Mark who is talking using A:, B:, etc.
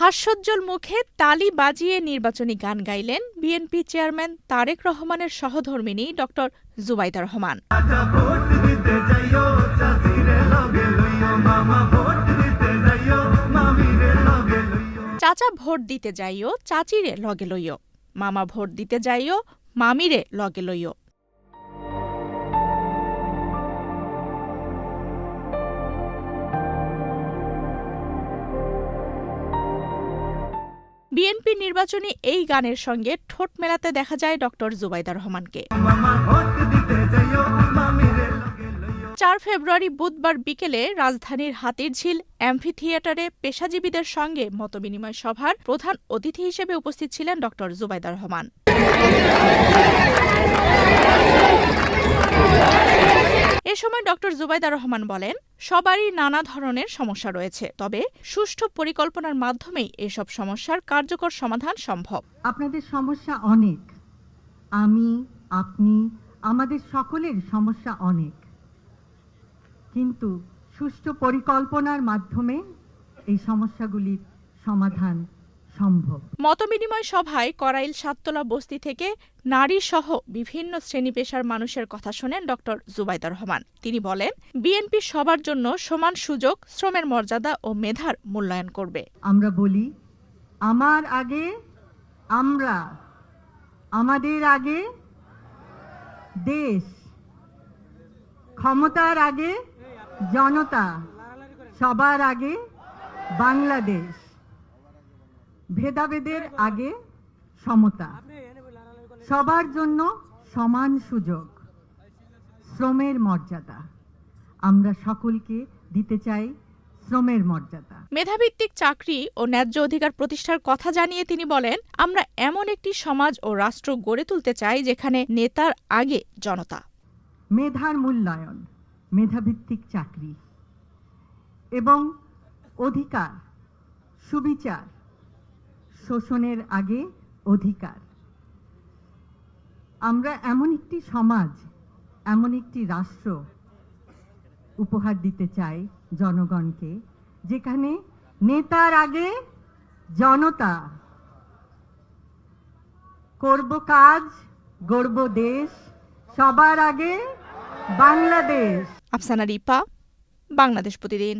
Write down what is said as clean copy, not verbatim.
A: হাস্যোজ্জ্বল মুখে তালি বাজিয়ে নির্বাচনী গান গাইলেন বিএনপি চেয়ারম্যান তারেক রহমানের সহধর্মিণী ড. জুবাইদা রহমান। চাচা ভোট দিতে যাইও চাচিরে লগে লইও, মামা ভোট দিতে যাইও মামিরে লগে লইও। বিএনপি নির্বাচনী এই গানের সঙ্গে ঠোঁট মেলাতে দেখা যায় ড. জুবাইদা রহমানকে। ৪ ফেব্রুয়ারি বুধবার বিকেলে রাজধানীর হাতিরঝিল অ্যাম্ফিথিয়েটারে পেশাজীবীদের সঙ্গে মতবিনিময় সভার প্রধান অতিথি হিসেবে উপস্থিত ছিলেন ড. জুবাইদা রহমান। এ সময় ড. জুবাইদা রহমান বলেন, সবারই নানা ধরনের সমস্যা রয়েছে, তবে সুষ্ঠু পরিকল্পনার মাধ্যমেই এসব সমস্যার কার্যকর সমাধান সম্ভব।
B: আপনাদের সমস্যা অনেক, আমি, আপনি, আমাদের সকলের সমস্যা অনেক, কিন্তু সুষ্ঠু পরিকল্পনার মাধ্যমে এই সমস্যাগুলির সমাধান সম্ভব।
A: মতবিনিময় সভায় করাইল সাততলা বস্তি থেকে নারী সহ বিভিন্ন শ্রেণী পেশার মানুষের কথা শোনেন ড. জুবাইদা রহমান। তিনি বলেন, বিএনপি সবার জন্য সমান সুযোগ, শ্রমের মর্যাদা ও মেধার মূল্যায়ন করবে।
B: আমরা বলি, আমার আগে আমরা, আমাদের আগে দেশ, ক্ষমতার আগে জনতা, সবার আগে বাংলাদেশ, ভেদাভেদের আগে সমতা, সবার জন্য সমান সুযোগ, শ্রমের মর্যাদা। আমরা সকলকে দিতে চাই শ্রমের মর্যাদা।
A: মেধাভিত্তিক চাকরি ও ন্যায্য অধিকার প্রতিষ্ঠার কথা জানিয়ে তিনি বলেন, আমরা এমন একটি সমাজ ও রাষ্ট্র গড়ে তুলতে চাই যেখানে নেতার আগে জনতা।
B: মেধার মূল্যায়ন, মেধাভিত্তিক চাকরি এবং অধিকার, সুবিচার, শোষণের আগে অধিকার। আমরা এমন একটি সমাজ, এমন একটি রাষ্ট্র উপহার দিতে চাই জনগণকে, যেখানে নেতার আগে জনতা, করব কাজ, গড়ব দেশ, সবার আগে বাংলাদেশ।
A: আফসানা রিপা, বাংলাদেশ প্রতিদিন।